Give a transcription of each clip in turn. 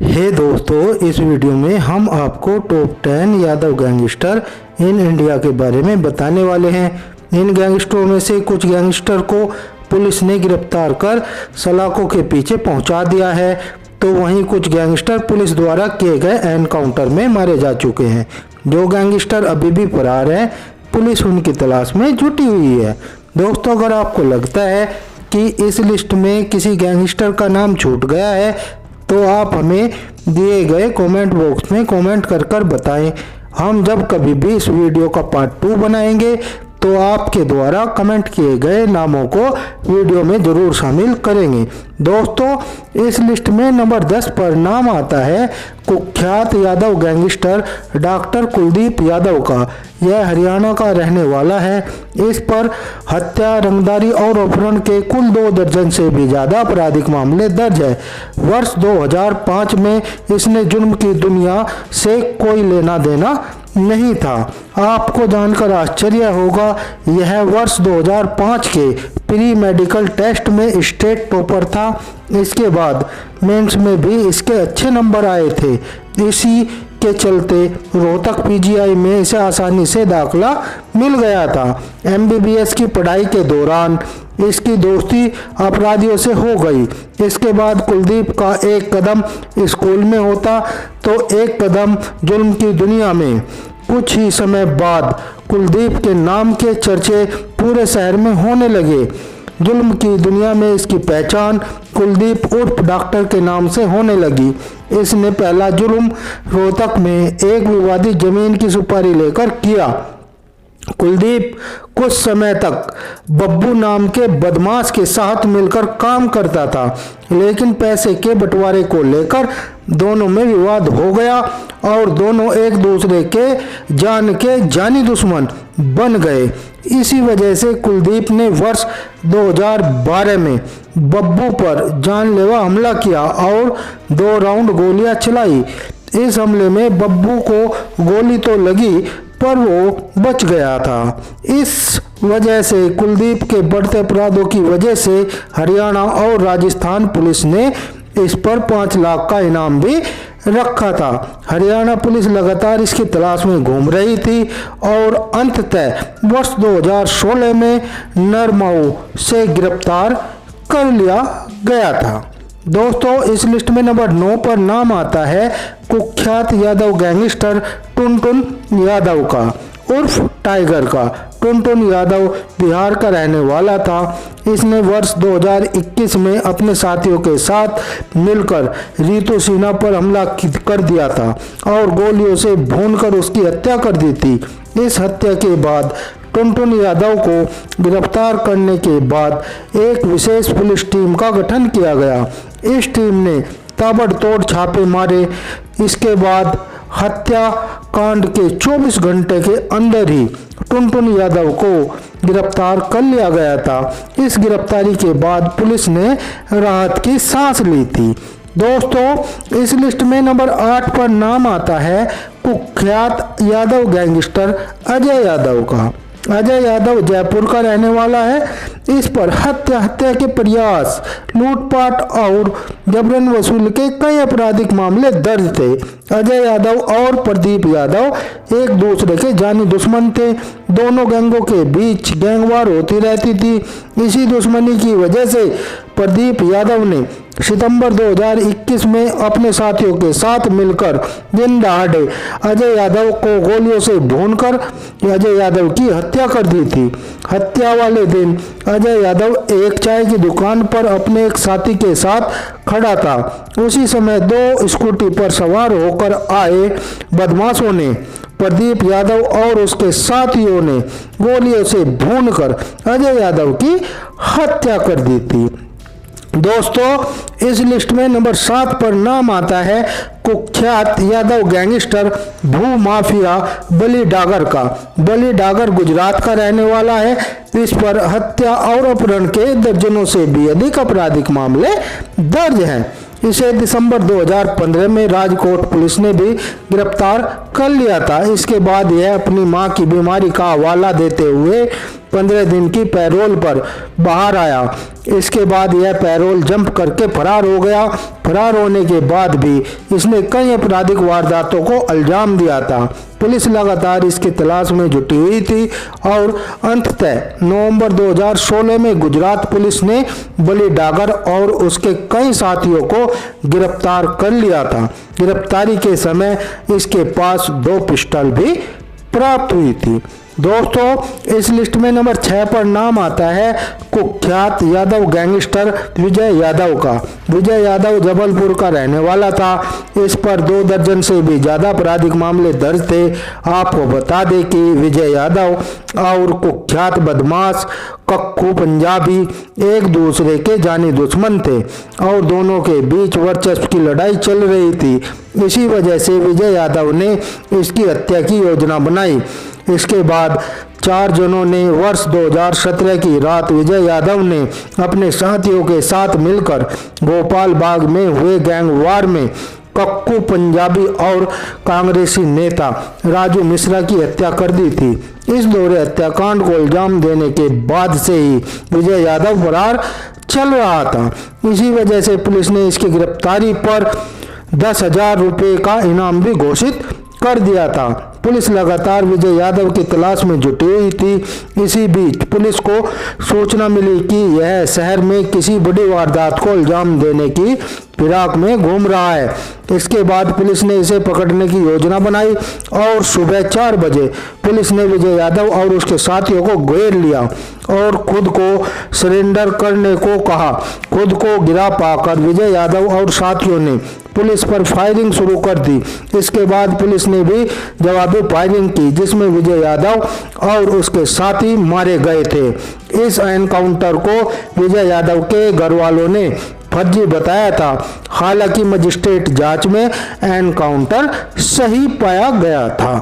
हे दोस्तों, इस वीडियो में हम आपको top 10 Yadav gangster in India के बारे में बताने वाले हैं। इन गैंगस्टरों में से कुछ गैंगस्टर को पुलिस ने गिरफ्तार कर सलाखों के पीछे पहुंचा दिया है, तो वहीं कुछ गैंगस्टर पुलिस द्वारा किए गए एनकाउंटर में मारे जा चुके हैं। जो गैंगस्टर अभी भी फरार हैं, पुलिस उनकी तलाश में जुटी हुई है। दोस्तों, अगर आपको लगता है कि इस लिस्ट में किसी गैंगस्टर का नाम छूट गया है तो आप हमें दिए गए कमेंट बॉक्स में कमेंट कर कर बताएं। हम जब कभी भी इस वीडियो का पार्ट 2 बनाएंगे तो आपके द्वारा कमेंट किए गए नामों को वीडियो में ज़रूर शामिल करेंगे। दोस्तों, इस लिस्ट में नंबर 10 पर नाम आता है कुख्यात यादव गैंगस्टर डॉक्टर कुलदीप यादव का। यह हरियाणा का रहने वाला है। इस पर हत्या, रंगदारी और अपहरण के कुल 2 दर्जन से भी ज़्यादा आपराधिक मामले दर्ज है। वर्ष 2005 में इसने जुर्म की दुनिया से कोई लेना देना नहीं था। आपको जानकर आश्चर्य होगा, यह वर्ष 2005 के प्री मेडिकल टेस्ट में स्टेट टॉपर था। इसके बाद मेंस में भी इसके अच्छे नंबर आए थे। इसी के चलते रोहतक पीजीआई में इसे आसानी से दाखिला मिल गया था। एमबीबीएस की पढ़ाई के दौरान इसकी दोस्ती अपराधियों से हो गई। इसके बाद कुलदीप का एक कदम स्कूल में होता तो एक कदम जुल्म की दुनिया में। कुछ ही समय बाद कुलदीप के नाम के चर्चे पूरे शहर में होने लगे। जुल्म की दुनिया में इसकी पहचान कुलदीप उर्फ डॉक्टर के नाम से होने लगी। इसने पहला जुल्म रोहतक में एक विवादित जमीन की सुपारी लेकर किया। कुलदीप कुछ समय तक बब्बू नाम के बदमाश के साथ मिलकर काम करता था, लेकिन पैसे के बंटवारे को लेकर दोनों में विवाद हो गया और दोनों एक दूसरे के जानी दुश्मन बन गए। इसी वजह से कुलदीप ने वर्ष 2012 में बब्बू पर जानलेवा हमला किया और 2 राउंड गोलियां चलाई। इस हमले में बब्बू को गोली तो लगी पर वो बच गया था। इस वजह से कुलदीप के बढ़ते अपराधों की वजह से हरियाणा और राजस्थान पुलिस ने इस पर 5 लाख का इनाम भी रखा था। हरियाणा पुलिस लगातार इसकी तलाश में घूम रही थी और अंततः वर्ष 2016 में नरमाऊ से गिरफ्तार कर लिया गया था। दोस्तों, इस लिस्ट में नंबर 9 पर नाम आता है कुख्यात यादव गैंगस्टर टुनटुन यादव का उर्फ टाइगर का। टुनटुन यादव बिहार का रहने वाला था। इसने वर्ष 2021 में अपने साथियों के साथ मिलकर रितु सिन्हा पर हमला कर दिया था और गोलियों से भूनकर उसकी हत्या कर दी थी। इस हत्या के बाद टुनटुन यादव को गिरफ्तार करने के बाद एक विशेष पुलिस टीम का गठन किया गया। इस टीम ने ताबड़तोड़ छापे मारे। इसके बाद हत्या कांड के 24 घंटे के अंदर ही टुनटुन यादव को गिरफ्तार कर लिया गया था। इस गिरफ्तारी के बाद पुलिस ने राहत की सांस ली थी। दोस्तों, इस लिस्ट में नंबर 8 पर नाम आता है कुख्यात यादव गैंगस्टर अजय यादव का। अजय यादव जयपुर का रहने वाला है। इस पर हत्या के प्रयास, लूटपाट और जबरन वसूल के कई आपराधिक मामले दर्ज थे। अजय यादव और प्रदीप यादव एक दूसरे के जानी दुश्मन थे। दोनों गैंगों के बीच गैंगवार होती रहती थी। इसी दुश्मनी की वजह से प्रदीप यादव ने सितंबर 2021 में अपने साथियों के साथ मिलकर दिन दहाड़े अजय यादव को गोलियों से भूनकर अजय यादव की हत्या कर दी थी। हत्या वाले दिन अजय यादव एक चाय की दुकान पर अपने एक साथी के साथ खड़ा था। उसी समय 2 स्कूटी पर सवार होकर आए बदमाशों ने प्रदीप यादव और उसके साथियों ने गोलियों से भूनकर अजय यादव की हत्या कर दी थी। दोस्तों, इस लिस्ट में नंबर 7 पर नाम आता है कुख्यात यादव गैंगस्टर भू माफिया बली डागर का। बली डागर गुजरात का रहने वाला है। इस पर हत्या और अपहरण के दर्जनों से भी अधिक आपराधिक मामले दर्ज हैं। इसे दिसंबर 2015 में राजकोट पुलिस ने भी गिरफ्तार कर लिया था। इसके बाद यह अपनी मां की बीमारी का हवाला देते हुए 15 दिन की पैरोल पर बाहर आया। इसके बाद यह पैरोल जंप करके फरार हो गया। फरार होने के बाद भी इसने कई आपराधिक वारदातों को अंजाम दिया था। पुलिस लगातार इसकी तलाश में जुटी हुई थी और अंततः नवंबर 2016 में गुजरात पुलिस ने बली डागर और उसके कई साथियों को गिरफ्तार कर लिया था। गिरफ्तारी के समय इसके पास 2 पिस्टल भी प्राप्त हुई थी। दोस्तों, इस लिस्ट में नंबर 6 पर नाम आता है कुख्यात यादव गैंगस्टर विजय यादव का। विजय यादव जबलपुर का रहने वाला था। इस पर 2 दर्जन से भी ज्यादा आपराधिक मामले दर्ज थे। आपको बता दें कि विजय यादव और कुख्यात बदमाश कक्कू पंजाबी एक दूसरे के जानी दुश्मन थे और दोनों के बीच वर्चस्व की लड़ाई चल रही थी। इसी वजह से विजय यादव ने इसकी हत्या की योजना बनाई। इसके बाद 4 जनों ने वर्ष 2017 की रात विजय यादव ने अपने साथियों के साथ मिलकर गोपाल बाग में हुए गैंग वार में कक्कू पंजाबी और कांग्रेसी नेता राजू मिश्रा की हत्या कर दी थी। इस दोहरे हत्याकांड को इल्जाम देने के बाद से ही विजय यादव फरार चल रहा था। इसी वजह से पुलिस ने इसकी गिरफ्तारी पर 10,000 रुपये का इनाम भी घोषित कर दिया था। पुलिस लगातार विजय यादव की तलाश में जुटी हुई थी। इसी बीच पुलिस को सूचना मिली कि यह शहर में किसी बड़ी वारदात को इल्जाम देने की फिराक में घूम रहा है। इसके बाद पुलिस ने इसे पकड़ने की योजना बनाई और सुबह 4 बजे पुलिस ने विजय यादव और उसके साथियों को घेर लिया और खुद को सरेंडर करने को कहा। खुद को गिरा पाकर विजय यादव और साथियों ने पुलिस पर फायरिंग शुरू कर दी। इसके बाद पुलिस ने भी जवाबी फायरिंग की, जिसमें विजय यादव और उसके साथी मारे गए थे। इस एनकाउंटर को विजय यादव के घर वालों ने फर्जी बताया था। हालांकि मजिस्ट्रेट जांच में एनकाउंटर सही पाया गया था।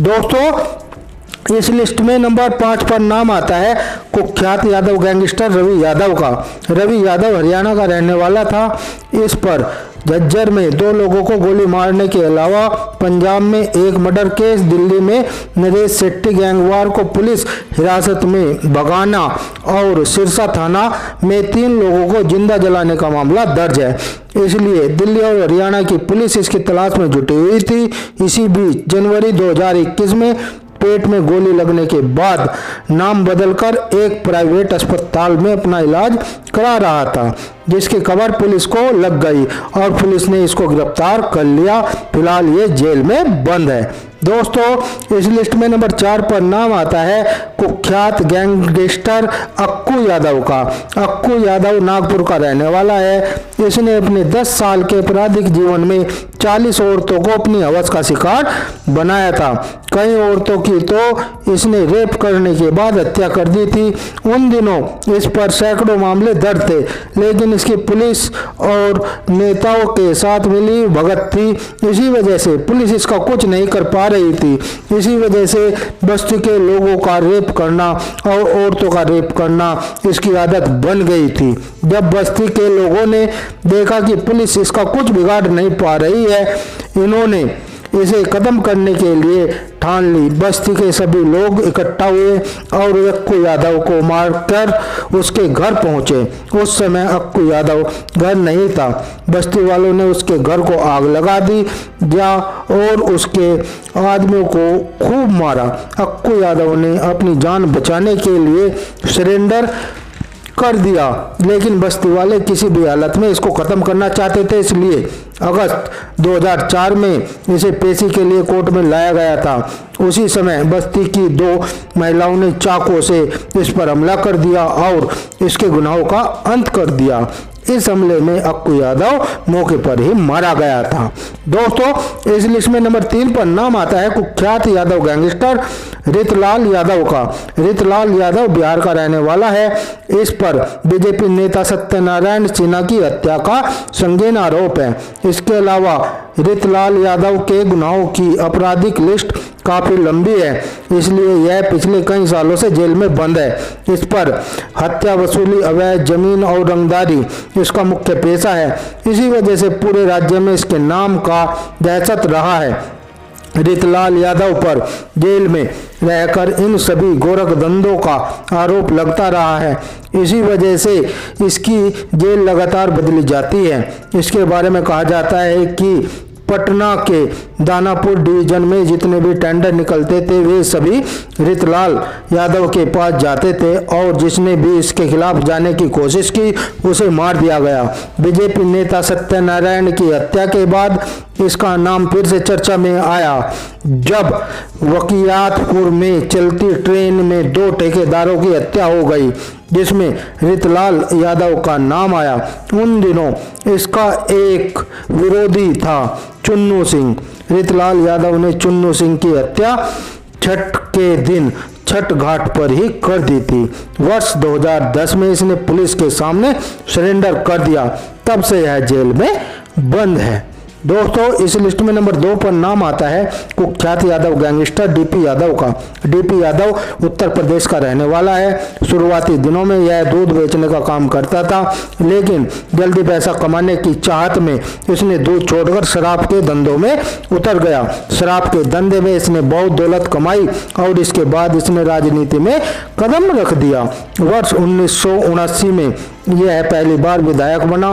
दोस्तों, इस लिस्ट में नंबर 5 पर नाम आता है कुख्यात यादव गैंगस्टर रवि यादव का। रवि यादव हरियाणा का रहने वाला था। इस पर झज्जर में 2 लोगों को गोली मारने के अलावा पंजाब में एक मर्डर केस, दिल्ली में नरेश शेट्टी गैंगवार को पुलिस हिरासत में भगाना और सिरसा थाना में 3 लोगों को जिंदा जलाने का मामला दर्ज है। इसलिए दिल्ली और हरियाणा की पुलिस इसकी तलाश में जुटी हुई थी। इसी बीच जनवरी 2021 में पेट में गोली लगने के बाद नाम बदलकर एक प्राइवेट अस्पताल में अपना इलाज करा रहा था, जिसकी खबर पुलिस को लग गई और पुलिस ने इसको गिरफ्तार कर लिया। फिलहाल ये जेल में बंद है। दोस्तों, इस लिस्ट में नंबर 4 पर नाम आता है कुख्यात गैंगस्टर अक्कू यादव का। अक्कू यादव नागपुर का रहने वाला है। इसने अपने 10 साल के आपराधिक जीवन में 40 औरतों को अपनी हवस का शिकार बनाया था। कई औरतों की तो इसने रेप करने के बाद हत्या कर दी थी। उन दिनों इस पर सैकड़ों मामले दर्ज थे, लेकिन इसकी पुलिस और नेताओं के साथ मिली भगत थी। इसी वजह से पुलिस इसका कुछ नहीं कर पा रही थी। इसी वजह से बस्ती के लोगों का रेप करना और औरतों का रेप करना इसकी आदत बन गई थी। जब बस्ती के लोगों ने देखा कि पुलिस इसका कुछ बिगाड़ नहीं पा रही है, इन्होंने इसे खत्म करने के लिए ठान ली। बस्ती के सभी लोग इकट्ठा हुए और अक्कू यादव को मारकर उसके घर पहुंचे। उस समय अक्कू यादव घर नहीं था। बस्ती वालों ने उसके घर को आग लगा दी और उसके आदमियों को खूब मारा। अक्कू यादव ने अपनी जान बचाने के लिए सरेंडर कर दिया, लेकिन बस्ती वाले किसी भी हालत में इसको खत्म करना चाहते थे। इसलिए अगस्त 2004 में इसे पेशी के लिए कोर्ट में लाया गया था। उसी समय बस्ती की 2 महिलाओं ने चाकू से इस पर हमला कर दिया और इसके गुनाहों का अंत कर दिया। इस हमले में अक्कू यादव मौके पर ही मारा गया था। दोस्तों, इस लिस्ट में नंबर 3 पर नाम आता है कुख्यात यादव गैंगस्टर रितलाल यादव का। रितलाल यादव बिहार का रहने वाला है। इस पर बीजेपी नेता सत्यनारायण सिन्हा की हत्या का संगीन आरोप है। इसके अलावा रितलाल यादव के गुनाहों की आपराधिक लिस्ट काफी लंबी है, इसलिए यह पिछले कई सालों से जेल में बंद है। इस पर हत्या, वसूली, अवैध जमीन और रंगदारी इसका मुख्य पेशा है। इसी वजह से पूरे राज्य में इसके नाम का दहशत रहा है। रितलाल यादव पर जेल में रहकर इन सभी गोरखधंधों का आरोप लगता रहा है। इसी वजह से इसकी जेल लगातार बदली जाती है। इसके बारे में कहा जाता है कि पटना के दानापुर डिवीजन में जितने भी टेंडर निकलते थे वे सभी रितलाल यादव के पास जाते थे और जिसने भी इसके खिलाफ जाने की कोशिश की उसे मार दिया गया। बीजेपी नेता सत्यनारायण की हत्या के बाद इसका नाम फिर से चर्चा में आया जब वकियातपुर में चलती ट्रेन में 2 ठेकेदारों की हत्या हो गई जिसमें रितलाल यादव का नाम आया। उन दिनों इसका एक विरोधी था चुन्नू सिंह। रितलाल यादव ने चुन्नू सिंह की हत्या छठ के दिन छठ घाट पर ही कर दी थी। वर्ष 2010 में इसने पुलिस के सामने सरेंडर कर दिया। तब से यह जेल में बंद है। दोस्तों इस लिस्ट में नंबर 2 पर नाम आता है कुख्यात यादव गैंगस्टर डीपी यादव का। डीपी यादव उत्तर प्रदेश का रहने वाला है। शुरुआती दिनों में यह दूध बेचने का काम करता था, लेकिन जल्दी पैसा कमाने की चाहत में इसने दूध छोड़कर शराब के धंधों में उतर गया। शराब के धंधे में इसने बहुत दौलत कमाई और इसके बाद इसने राजनीति में कदम रख दिया। वर्ष 1979 में यह पहली बार विधायक बना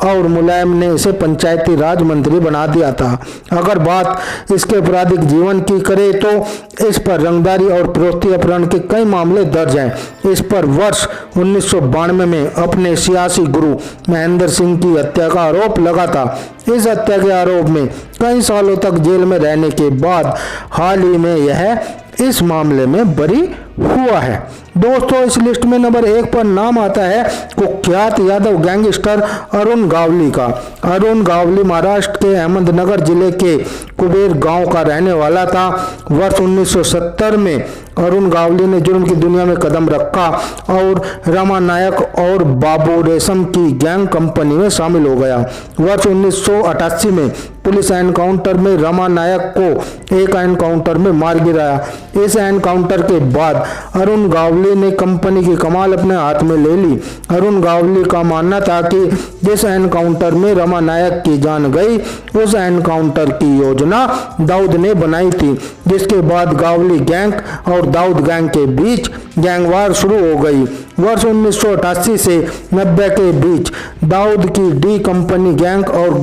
और मुलायम ने इसे पंचायती राज मंत्री बना दिया था। अगर बात इसके आपराधिक जीवन की करें तो इस पर रंगदारी और फिरौती अपहरण के कई मामले दर्ज हैं। इस पर वर्ष 1992 में अपने सियासी गुरु महेंद्र सिंह की हत्या का आरोप लगा था। इस हत्या के आरोप में कई सालों तक जेल में रहने के बाद हाल ही में यह इस मामले में बरी हुआ है। दोस्तों इस लिस्ट में नंबर 1 पर नाम आता है कुख्यात यादव गैंगस्टर अरुण गावली का। अरुण गावली महाराष्ट्र के अहमदनगर जिले के कुबेर गांव का रहने वाला था। वर्ष 1970 में अरुण गावली ने जुर्म की दुनिया में कदम रखा और रमा नायक और बाबू रेशम की गैंग कंपनी में शामिल हो गया। वर्ष 1988 में पुलिस एनकाउंटर में रमा नायक को एक एनकाउंटर में मार गिराया। इस एनकाउंटर के बाद अरुण गावली ने कंपनी की कमाल अपने हाथ में ले ली। अरुण गावली का मानना था कि जिस एनकाउंटर में रमा नायक की जान गई उस एनकाउंटर की योजना दाऊद ने बनाई थी, जिसके बाद गावली गैंग और दाऊद गैंग के बीच गैंगवार शुरू हो गई। वर्ष 1988 से 90 के बीच दाऊद की डी कंपनी गैंग और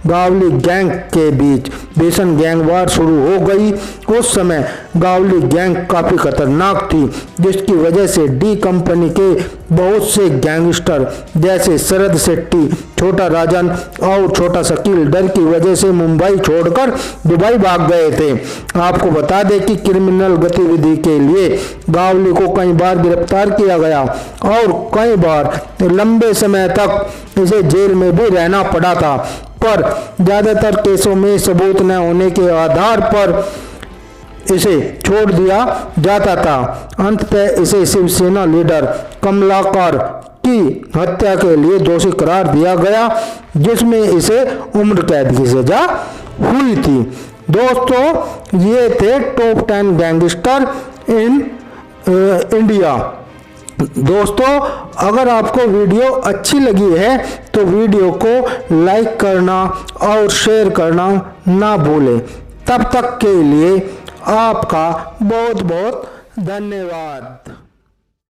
गावली गैंग के बीच भीषण गैंगवार शुरू हो गई। उस समय गावली गैंग काफी खतरनाक थी, जिसकी वजह से डी कंपनी के बहुत से गैंगस्टर जैसे शरद शेट्टी, छोटा राजन और छोटा शकील डर की वजह से मुंबई छोड़कर दुबई भाग गए थे। आपको बता दें कि क्रिमिनल गतिविधि के लिए गावली को कई बार गिरफ्तार किया गया और कई बार लंबे समय तक इसे जेल में भी रहना पड़ा था, पर ज्यादातर केसों में सबूत न होने के आधार पर इसे छोड़ दिया जाता था। अंततः इसे शिवसेना लीडर कमलाकर की हत्या के लिए दोषी करार दिया गया, जिसमें इसे उम्र कैद की सजा हुई थी। दोस्तों ये थे टॉप 10 गैंगस्टर इन इंडिया। दोस्तों अगर आपको वीडियो अच्छी लगी है तो वीडियो को लाइक करना और शेयर करना ना भूलें। तब तक के लिए आपका बहुत बहुत धन्यवाद।